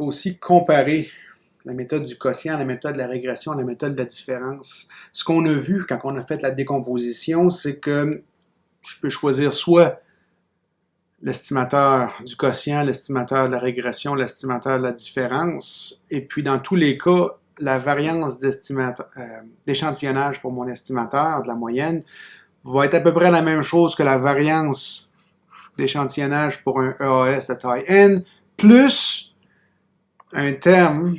peut aussi comparer la méthode du quotient, la méthode de la régression, la méthode de la différence. Ce qu'on a vu quand on a fait la décomposition, c'est que je peux choisir soit l'estimateur du quotient, l'estimateur de la régression, l'estimateur de la différence, et puis dans tous les cas, la variance d'échantillonnage pour mon estimateur de la moyenne va être à peu près la même chose que la variance d'échantillonnage pour un EAS de taille n, plus un terme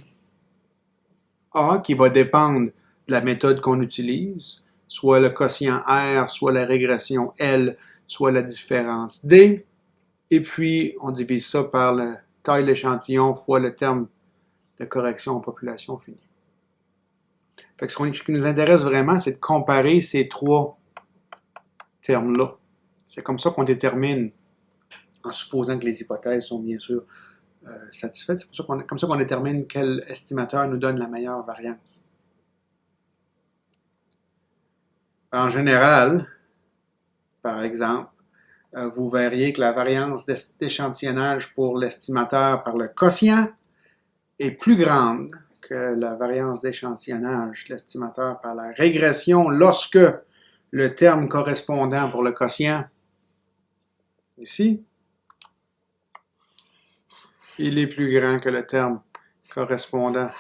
A qui va dépendre de la méthode qu'on utilise, soit le quotient R, soit la régression L, soit la différence D, et puis on divise ça par la taille de l'échantillon fois le terme de correction en population finie. Fait que ce qui nous intéresse vraiment, c'est de comparer ces trois termes-là. C'est comme ça qu'on détermine, en supposant que les hypothèses sont bien sûr satisfaites, c'est comme ça qu'on détermine quel estimateur nous donne la meilleure variance. En général, par exemple, vous verriez que la variance d'échantillonnage pour l'estimateur par le quotient est plus grande que la variance d'échantillonnage de l'estimateur par la régression lorsque le terme correspondant pour le quotient, ici, il est plus grand que le terme correspondant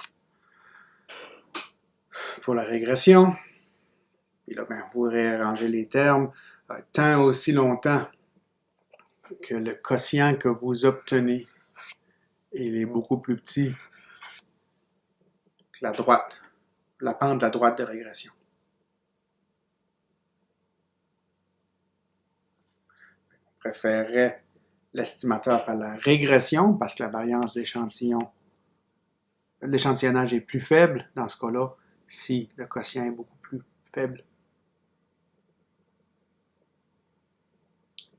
pour la régression. Et là, ben, vous réarrangez les termes tant aussi longtemps que le quotient que vous obtenez, il est beaucoup plus petit que la droite, la pente de la droite de régression. On préférerait l'estimateur par la régression parce que la variance l'échantillonnage est plus faible dans ce cas-là si le quotient est beaucoup plus faible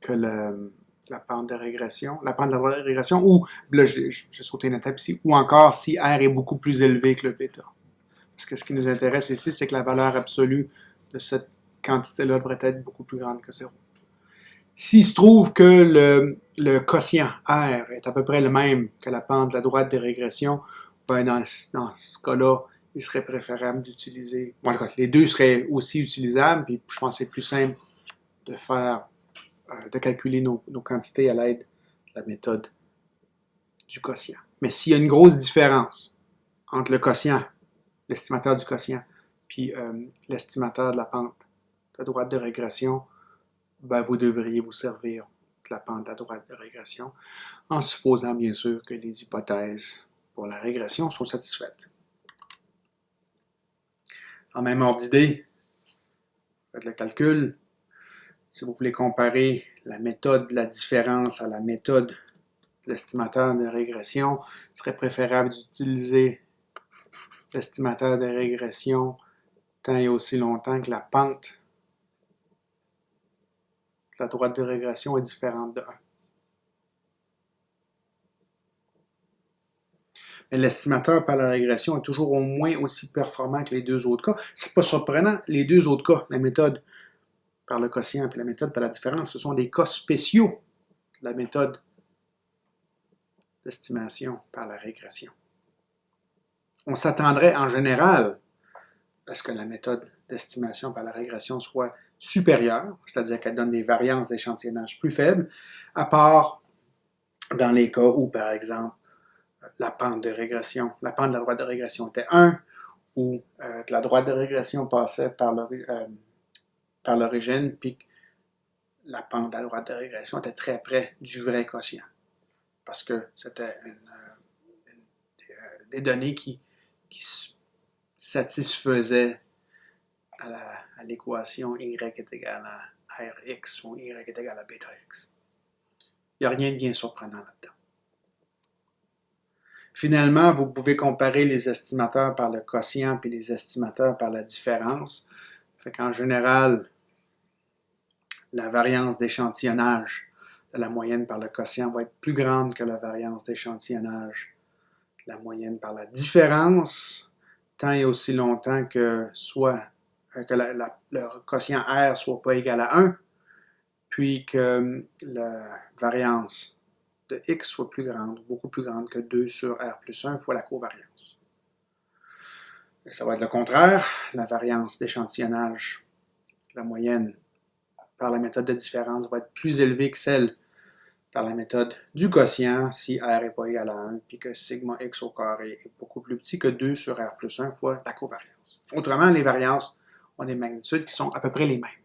que la pente de régression, la pente de la régression, ou, là, j'ai sauté une étape ici, ou encore si R est beaucoup plus élevé que le bêta. Parce que ce qui nous intéresse ici, c'est que la valeur absolue de cette quantité-là devrait être beaucoup plus grande que 0. S'il se trouve que le quotient R est à peu près le même que la pente de la droite de régression, ben dans ce cas-là, il serait préférable d'utiliser, bon, en tout cas, les deux seraient aussi utilisables, puis je pense que c'est plus simple de calculer nos quantités à l'aide de la méthode du quotient. Mais s'il y a une grosse différence entre le quotient, l'estimateur du quotient, puis l'estimateur de la pente de droite de régression, ben vous devriez vous servir de la pente de droite de régression, en supposant bien sûr que les hypothèses pour la régression sont satisfaites. En même ordre d'idée, faites le calcul. Si vous voulez comparer la méthode de la différence à la méthode de l'estimateur de régression, il serait préférable d'utiliser l'estimateur de régression tant et aussi longtemps que la pente de la droite de régression est différente de 1. Mais l'estimateur par la régression est toujours au moins aussi performant que les deux autres cas. C'est pas surprenant, les deux autres cas, la méthode par le quotient et la méthode par la différence, ce sont des cas spéciaux de la méthode d'estimation par la régression. On s'attendrait en général à ce que la méthode d'estimation par la régression soit supérieure, c'est-à-dire qu'elle donne des variances d'échantillonnage plus faibles, à part dans les cas où, par exemple, la pente de la droite de régression était 1, ou que la droite de régression passait par l'origine, puis la pente de la droite de régression était très près du vrai quotient. Parce que c'était des données qui satisfaisaient à l'équation y est égal à rx ou y est égal à bêta x. Il n'y a rien de bien surprenant là-dedans. Finalement, vous pouvez comparer les estimateurs par le quotient puis les estimateurs par la différence. Fait qu'en général, la variance d'échantillonnage de la moyenne par le quotient va être plus grande que la variance d'échantillonnage de la moyenne par la différence, tant et aussi longtemps que le quotient R soit pas égal à 1, puis que la variance de x soit plus grande, beaucoup plus grande que 2 sur r plus 1 fois la covariance. Et ça va être le contraire. La variance d'échantillonnage, la moyenne, par la méthode de différence va être plus élevée que celle par la méthode du quotient si r n'est pas égal à 1, puis que sigma x au carré est beaucoup plus petit que 2 sur r plus 1 fois la covariance. Autrement, les variances ont des magnitudes qui sont à peu près les mêmes.